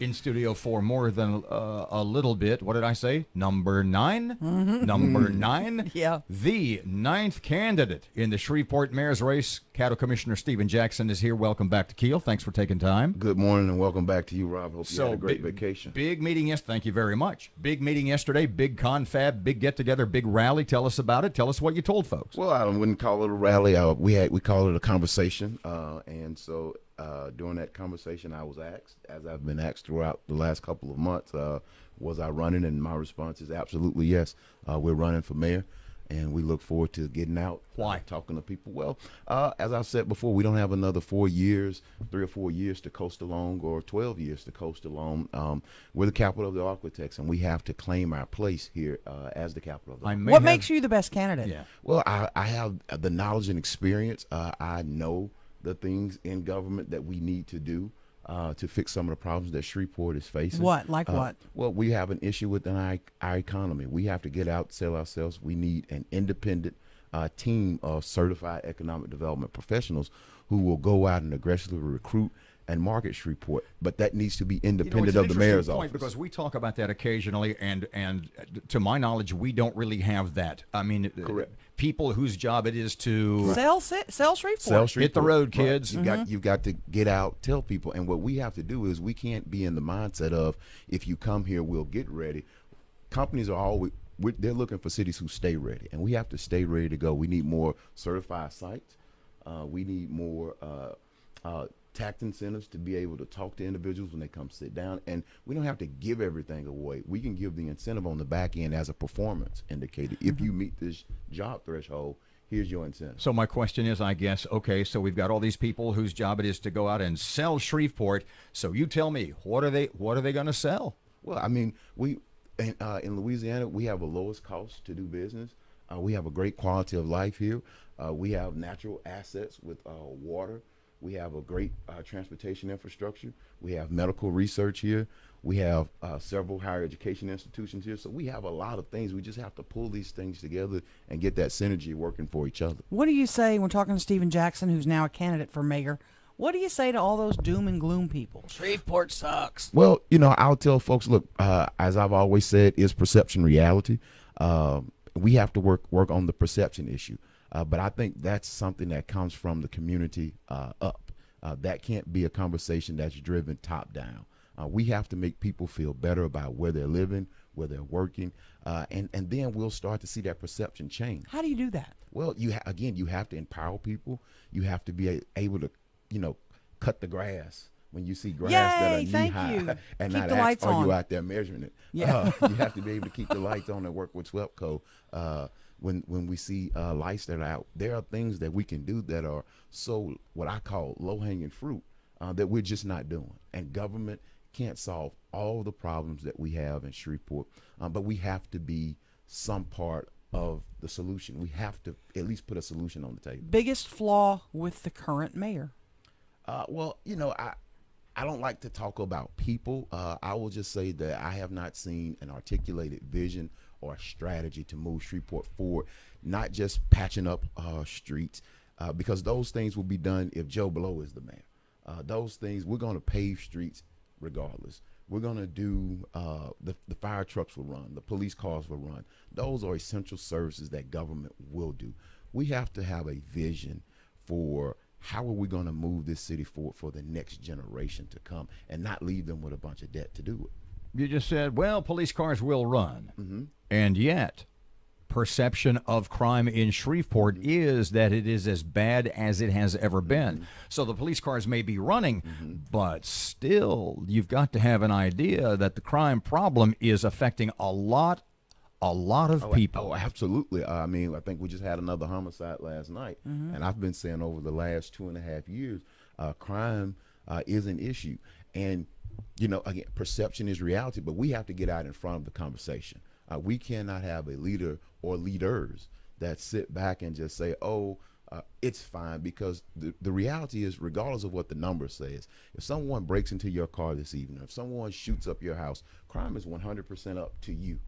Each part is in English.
In studio for more than a little bit. What did I say? Number 9? Number 9? Yeah. The 9th candidate in the Shreveport mayor's race. Cattle Commissioner Stephen Jackson is here. Welcome back to KEEL. Thanks for taking time. Good morning and welcome back to you, Rob. Hope you had a great vacation. Big meeting yesterday. Thank you very much. Big meeting yesterday. Big confab. Big get-together. Big rally. Tell us about it. Tell us what you told folks. Well, I wouldn't call it a rally. We call it a conversation. And so during that conversation, I was asked, as I've been asked throughout the last couple of months, was I running? And my response is absolutely yes. We're running for mayor, and we look forward to getting out. Why? Talking to people. Well, as I've said before, we don't have another 4 years, 3 or 4 years to coast along, or 12 years to coast along. We're the capital of the architects, and we have to claim our place here as the capital of the architects. What makes you the best candidate? Yeah. Well, I have the knowledge and experience. I know the things in government that we need to do to fix some of the problems that Shreveport is facing. What? Like what? Well, we have an issue within our economy. We have to get out, sell ourselves. We need an independent team of certified economic development professionals who will go out and aggressively recruit and market Shreveport, but that needs to be independent of the mayor's office. Because we talk about that occasionally, and to my knowledge, we don't really have that. I mean, correct. People whose job it is to sell Shreveport. Sell Shreveport. Hit the road, kids. Right. You've got to get out, tell people, and what we have to do is we can't be in the mindset of if you come here, we'll get ready. Companies are always they're looking for cities who stay ready, and we have to stay ready to go. We need more certified sites. We need more tax incentives to be able to talk to individuals when they come sit down, and we don't have to give everything away. We can give the incentive on the back end as a performance indicator. If you meet this job threshold, here's your incentive. So my question is, I guess, okay, so we've got all these people whose job it is to go out and sell Shreveport. So you tell me, what are they going to sell? Well, I mean, in Louisiana, we have the lowest cost to do business. We have a great quality of life here. We have natural assets with water. We have a great transportation infrastructure. We have medical research here. We have several higher education institutions here. So we have a lot of things. We just have to pull these things together and get that synergy working for each other. What do you say, we're talking to Stephen Jackson, who's now a candidate for mayor, what do you say to all those doom and gloom people? Shreveport sucks. Well, I'll tell folks, look, as I've always said, is perception reality. We have to work on the perception issue. But I think that's something that comes from the community up. That can't be a conversation that's driven top down. We have to make people feel better about where they're living, where they're working, and then we'll start to see that perception change. How do you do that? Well, you have to empower people. You have to be able to, cut the grass when you see grass that are knee-high and keep not the ask, lights are on. you out there measuring it? Yeah. You have to be able to keep the lights on and work with SWEPCO. When we see lights that are out, there are things that we can do that are so what I call low-hanging fruit that we're just not doing. And government can't solve all the problems that we have in Shreveport, but we have to be some part of the solution. We have to at least put a solution on the table. Biggest flaw with the current mayor? Well, I don't like to talk about people. I will just say that I have not seen an articulated vision or a strategy to move Shreveport forward, not just patching up streets, because those things will be done if Joe Blow is the mayor. Those things, we're going to pave streets regardless. We're going to do, the fire trucks will run, the police cars will run. Those are essential services that government will do. We have to have a vision for how are we going to move this city forward for the next generation to come and not leave them with a bunch of debt to do it. You just said, well, police cars will run. Mm-hmm. And yet, perception of crime in Shreveport is that it is as bad as it has ever been. So the police cars may be running, but still, you've got to have an idea that the crime problem is affecting a lot of people. Oh, absolutely. I mean, I think we just had another homicide last night, and I've been saying over the last 2.5 years, crime is an issue. And, again, perception is reality, but we have to get out in front of the conversation. We cannot have a leader or leaders that sit back and just say, it's fine, because the reality is, regardless of what the number says, if someone breaks into your car this evening, if someone shoots up your house, crime is 100% up to you.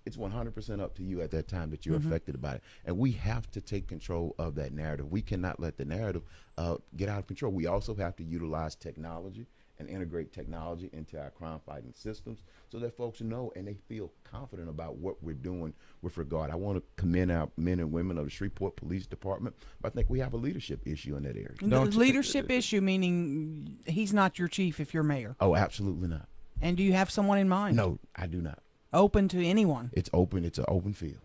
It's 100% up to you at that time that you're affected by it. And we have to take control of that narrative. We cannot let the narrative get out of control. We also have to utilize technology and integrate technology into our crime fighting systems so that folks know and they feel confident about what we're doing with regard. I want to commend our men and women of the Shreveport Police Department, but I think we have a leadership issue in that area. The leadership issue, meaning he's not your chief if you're mayor. Oh, absolutely not. And do you have someone in mind? No, I do not. Open to anyone? It's open. It's an open field.